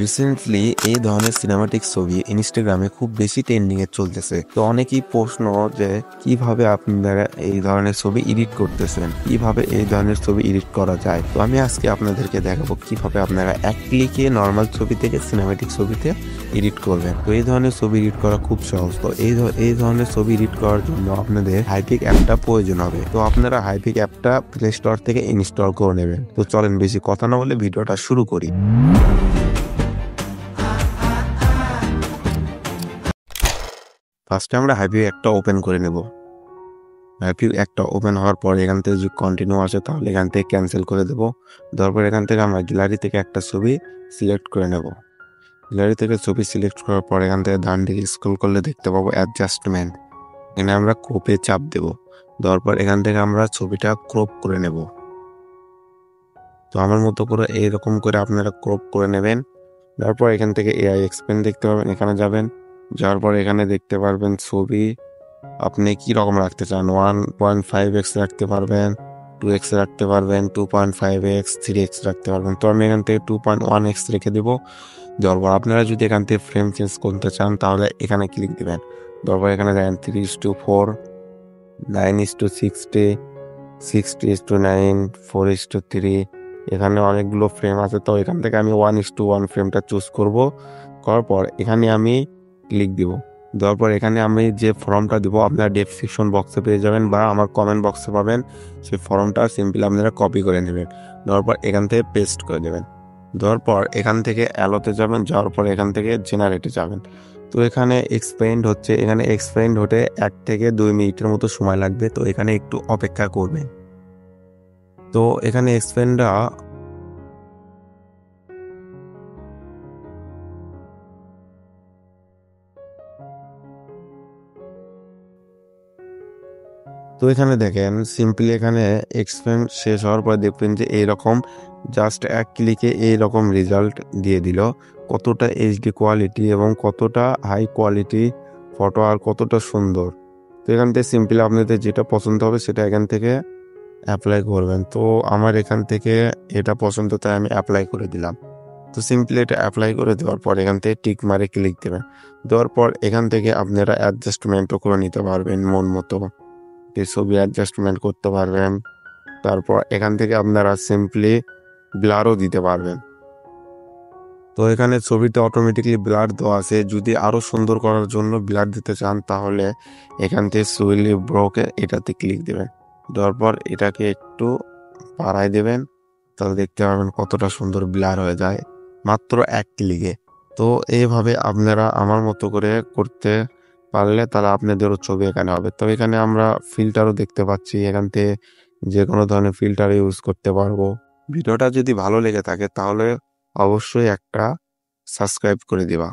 Recently এই ধরনের cinematic ছবি ইনস্টাগ্রামে খুব বেশি ট্রেন্ডিং এ চলতেছে। তো অনেকেই প্রশ্ন যে কিভাবে আপনারা এই ধরনের ছবি এডিট করতেছেন, কিভাবে এই ধরনের ছবি এডিট করা যায়। তো আমি আজকে আপনাদেরকে দেখাবো কিভাবে আপনারা এক ক্লিকে নর্মাল ছবি থেকে সিনেমাটিক ছবিতে এডিট করবেন। তো এই ধরনের ছবি এডিট করা খুব সহজ। তো এই ধরনের ছবি এডিট করার জন্য আপনাদের হাইপিক অ্যাপটা প্রয়োজন হবে। তো আপনারা হাইপিক অ্যাপটা প্লে স্টোর থেকে ইনস্টল করে নেবেন। তো চলেন বেশি কথা না বলে ভিডিওটা শুরু করি। ফার্স্টে আমরা হাইপিক একটা ওপেন করে নেব। হাইপিক একটা ওপেন হওয়ার পর এখান থেকে যদি কন্টিনিউ আসে তাহলে এখান থেকে ক্যান্সেল করে দেবো। তারপর এখান থেকে আমরা গ্যালারি থেকে একটা ছবি সিলেক্ট করে নেব। গ্যালারি থেকে ছবি সিলেক্ট করার পর এখান থেকে ডান দিকে স্ক্রল করলে দেখতে পাবো অ্যাডজাস্টমেন্ট। এখানে আমরা ক্রপে চাপ দেব। দেওয়ার পর এখান থেকে আমরা ছবিটা ক্রপ করে নেব। তো আমার মতো করে এইরকম করে আপনারা ক্রপ করে নেবেন। তারপর এখান থেকে এআই এক্সপ্যান্ড দেখতে পাবেন, এখানে যাবেন। যাওয়ার পর এখানে দেখতে পারবেন ছবি আপনি কি রকম রাখতে চান। 1.5x রাখতে পারবেন, 2x রাখতে পারবেন, 2.5x, 3x রাখতে পারবেন। তো আমি এখান থেকে 2.1x রেখে দেবো। দেওয়ার পর আপনারা যদি এখান থেকে ফ্রেম চেঞ্জ করতে চান তাহলে এখানে ক্লিক দিবেন। দেওয়ার পর এখানে দেখেন 3:4, 9:60, 60:9, 4:3। এখানে অনেকগুলো ফ্রেম আছে। তো এখান থেকে আমি 1:1 ফ্রেমটা চুজ করব। করার পর এখানে আমি ক্লিক দিব। দেওয়ার পর এখানে আমি যে ফর্মটা দিব আপনারা ডেসক্রিপশন বক্সে পেয়ে যাবেন বা আমার কমেন্ট বক্সে পাবেন। সেই ফর্মটা সিম্পলি আপনারা কপি করে নেবেন। দেওয়ার পর এখান থেকে পেস্ট করে দেবেন। দেওয়ার পর এখান থেকে অ্যালোতে যাবেন। যাওয়ার পর এখান থেকে জেনারেটে যাবেন। তো এখানে এক্সপেন্ড হচ্ছে, এখানে এক্সপেন্ড হতে 1 থেকে 2 মিনিটের মতো সময় লাগবে। তো এখানে একটু অপেক্ষা করবেন। তো এখানে এক্সপেন্ডটা তো এখানে দেখেন সিম্পলি এখানে এক্সপেন্ড শেষ হওয়ার পর দেখবেন যে এইরকম জাস্ট এক ক্লিকে এইরকম রেজাল্ট দিয়ে দিল। কতটা এইচডি কোয়ালিটি এবং কতটা হাই কোয়ালিটি ফটো আর কতটা সুন্দর। তো এখান থেকে সিম্পলি আপনাদের যেটা পছন্দ হবে সেটা এখান থেকে অ্যাপ্লাই করবেন। তো আমার এখান থেকে এটা পছন্দ, তাই আমি অ্যাপ্লাই করে দিলাম। তো সিম্পলি এটা অ্যাপ্লাই করে দেওয়ার পর এখান থেকে টিক মারে ক্লিক দেবেন। দেওয়ার পর এখান থেকে আপনারা অ্যাডজাস্টমেন্টও করে নিতে পারবেন মন মতো। ছবি অ্যাডজাস্টমেন্ট করতে পারবেন। তারপর এখান থেকে আপনারা সিম্পলি ব্লারও দিতে পারবেন। তো এখানে ছবিতে অটোমেটিকলি ব্লার দেওয়া আছে। যদি আরো সুন্দর করার জন্য ব্লার দিতে চান তাহলে এখান থেকে সুইলি ব্রোকে এটাতে ক্লিক দেবেন। দেওয়ার পর এটাকে একটু বাড়াই দেবেন। তাহলে দেখতে পারবেন কতটা সুন্দর ব্লার হয়ে যায় মাত্র এক ক্লিকে। তো এইভাবে আপনারা আমার মতো করে করতে পারলে তাহলে আপনাদেরও ছবি এখানে হবে। তো এখানে আমরা ফিল্টারও দেখতে পাচ্ছি, এখান থেকে যে কোনো ধরনের ফিল্টার ইউজ করতে পারবো। ভিডিওটা যদি ভালো লেগে থাকে তাহলে অবশ্যই একটা সাবস্ক্রাইব করে দিবা।